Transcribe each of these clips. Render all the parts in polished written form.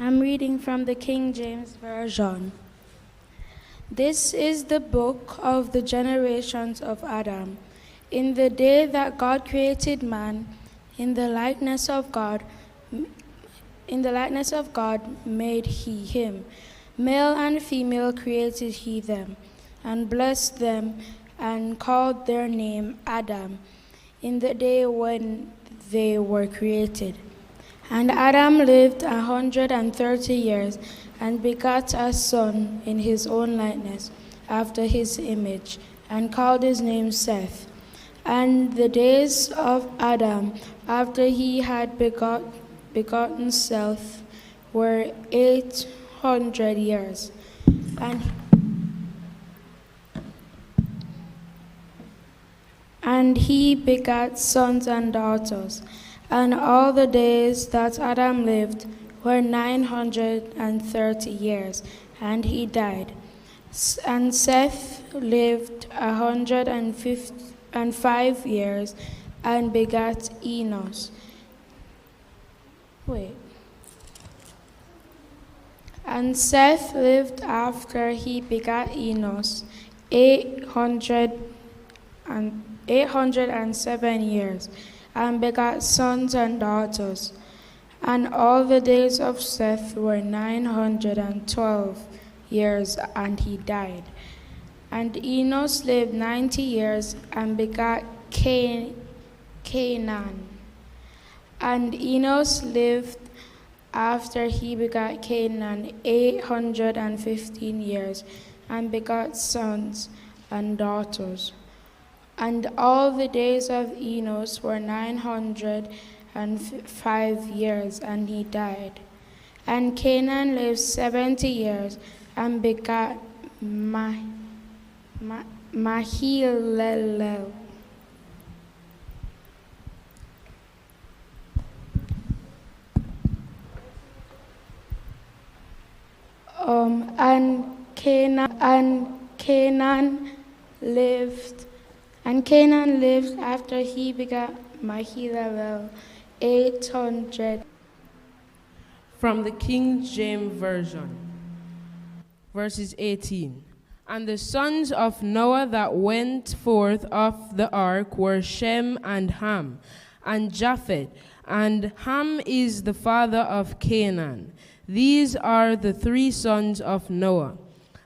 I'm reading from the King James Version. This is the book of the generations of Adam. In the day that God created man, in the likeness of God made he him. Male and female created he them, and blessed them, and called their name Adam, in the day when they were created. And Adam lived 130 years, and begat a son in his own likeness, after his image, and called his name Seth. And the days of Adam, after he had begotten Seth, were 800 years. And he begat sons and daughters. And all the days that Adam lived were 930 years, and he died. And Seth lived 105 years, and begat Enos. And Seth lived after he begat Enos 807 years, and begat sons and daughters. And all the days of Seth were 912 years, and he died. And Enos lived 90 years, and begat Canaan. And Enos lived after he begat Canaan 815 years, and begat sons and daughters. And all the days of Enos were 905 years, and he died. And Canaan lived 70 years, and begat Mahalalel. And Canaan lived after he begat Mahalalel 800. From the King James Version, verses 18. And the sons of Noah that went forth of the ark were Shem and Ham and Japheth. And Ham is the father of Canaan. These are the three sons of Noah.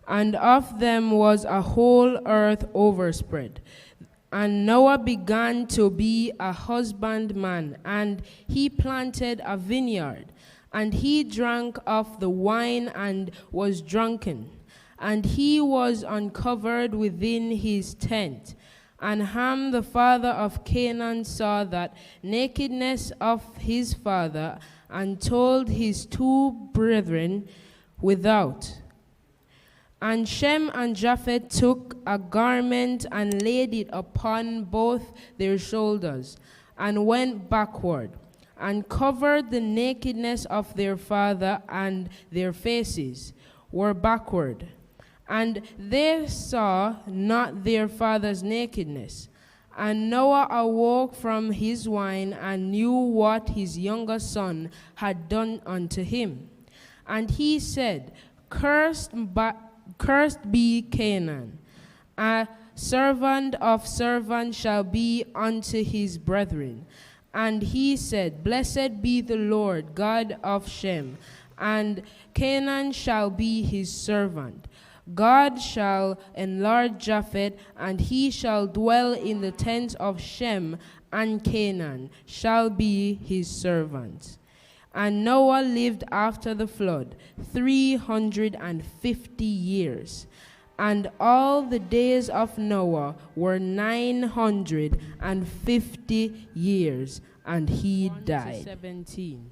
And of them was a whole earth overspread. And Noah began to be a husbandman, and he planted a vineyard. And he drank of the wine and was drunken. And he was uncovered within his tent. And Ham, the father of Canaan, saw that nakedness of his father, and told his two brethren without. And Shem and Japheth took a garment and laid it upon both their shoulders, and went backward, and covered the nakedness of their father, and their faces were backward. And they saw not their father's nakedness. And Noah awoke from his wine, and knew what his younger son had done unto him. And he said, Cursed be Canaan. A servant of servants shall be unto his brethren. And he said, Blessed be the Lord God of Shem, and Canaan shall be his servant. God shall enlarge Japheth, and he shall dwell in the tents of Shem, and Canaan shall be his servant. And Noah lived after the flood 350 years. And all the days of Noah were 950 years, and he died. 17.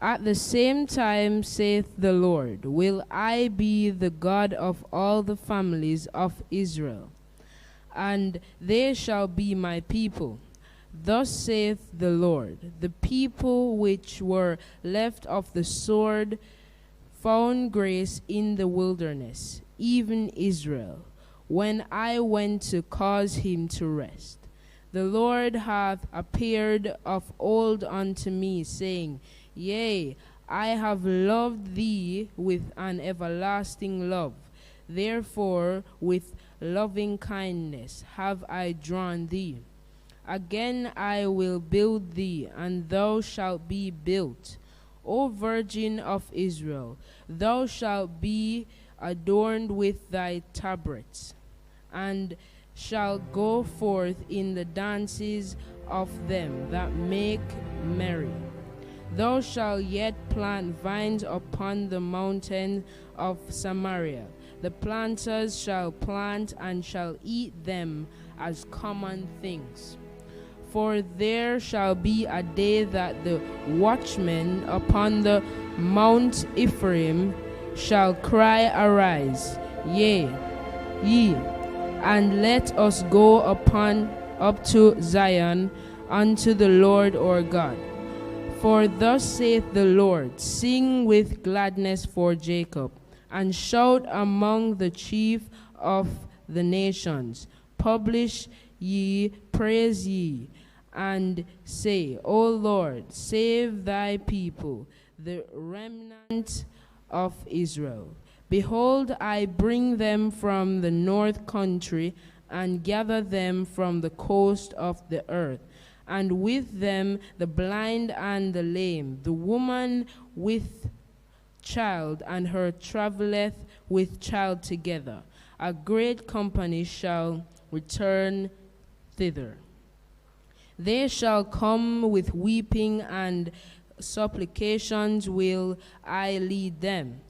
At the same time, saith the Lord, will I be the God of all the families of Israel, and they shall be my people. Thus saith the Lord, the people which were left of the sword found grace in the wilderness, even Israel, when I went to cause him to rest. The Lord hath appeared of old unto me, saying, Yea, I have loved thee with an everlasting love. Therefore, with loving kindness have I drawn thee. Again I will build thee, and thou shalt be built. O Virgin of Israel, thou shalt be adorned with thy tabrets, and shalt go forth in the dances of them that make merry. Thou shalt yet plant vines upon the mountain of Samaria. The planters shall plant and shall eat them as common things. For there shall be a day that the watchmen upon the Mount Ephraim shall cry, Arise, ye, and let us go up to Zion, unto the Lord our God. For thus saith the Lord, Sing with gladness for Jacob, and shout among the chief of the nations. Publish ye, praise ye, and say, O Lord, save thy people, the remnant of Israel. Behold, I bring them from the north country, and gather them from the coast of the earth, and with them the blind and the lame, the woman with child, and her travelleth with child together. A great company shall return thither. They shall come with weeping, and supplications will I lead them.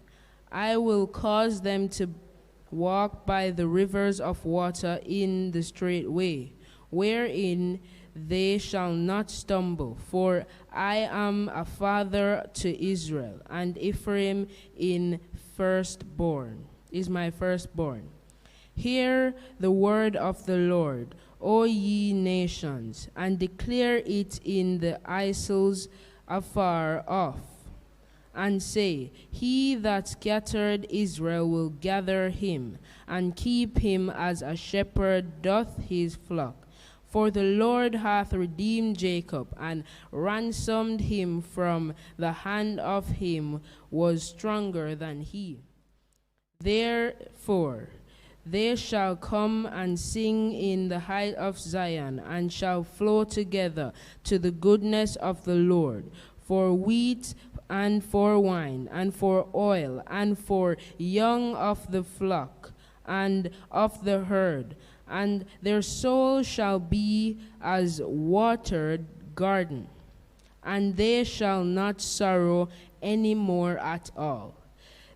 I will cause them to walk by the rivers of water in the straight way, wherein they shall not stumble. For I am a father to Israel, and Ephraim is my firstborn. Hear the word of the Lord, O ye nations, and declare it in the isles afar off, and say, He that scattered Israel will gather him, and keep him as a shepherd doth his flock. For the Lord hath redeemed Jacob, and ransomed him from the hand of him was stronger than he. Therefore they shall come and sing in the height of Zion, and shall flow together to the goodness of the Lord, for wheat and for wine, and for oil, and for young of the flock, and of the herd. And their soul shall be as watered garden, and they shall not sorrow any more at all.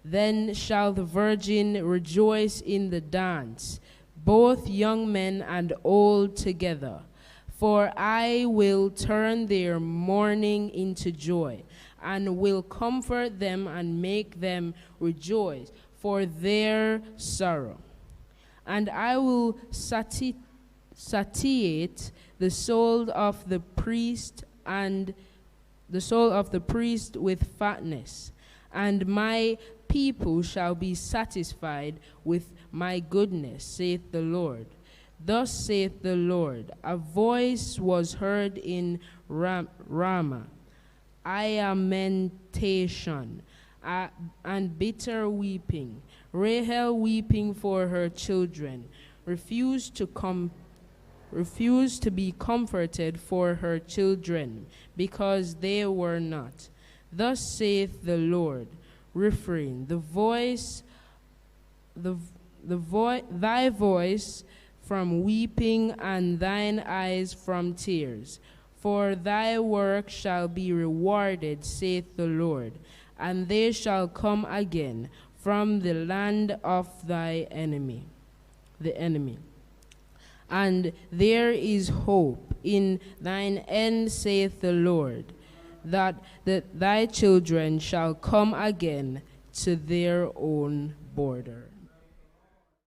Then shall the virgin rejoice in the dance, both young men and old together. For I will turn their mourning into joy, and will comfort them and make them rejoice for their sorrow. And I will satiate the soul of the priest and the soul of the priest with fatness, and my people shall be satisfied with my goodness, saith the Lord. Thus saith the Lord, a voice was heard in Ramah, lamentation, and bitter weeping, Rahel weeping for her children, refused to be comforted for her children, because they were not. Thus saith the Lord, refrain thy voice from weeping, and thine eyes from tears. For thy work shall be rewarded, saith the Lord, and they shall come again from the land of the enemy. And there is hope in thine end, saith the Lord, that thy children shall come again to their own border.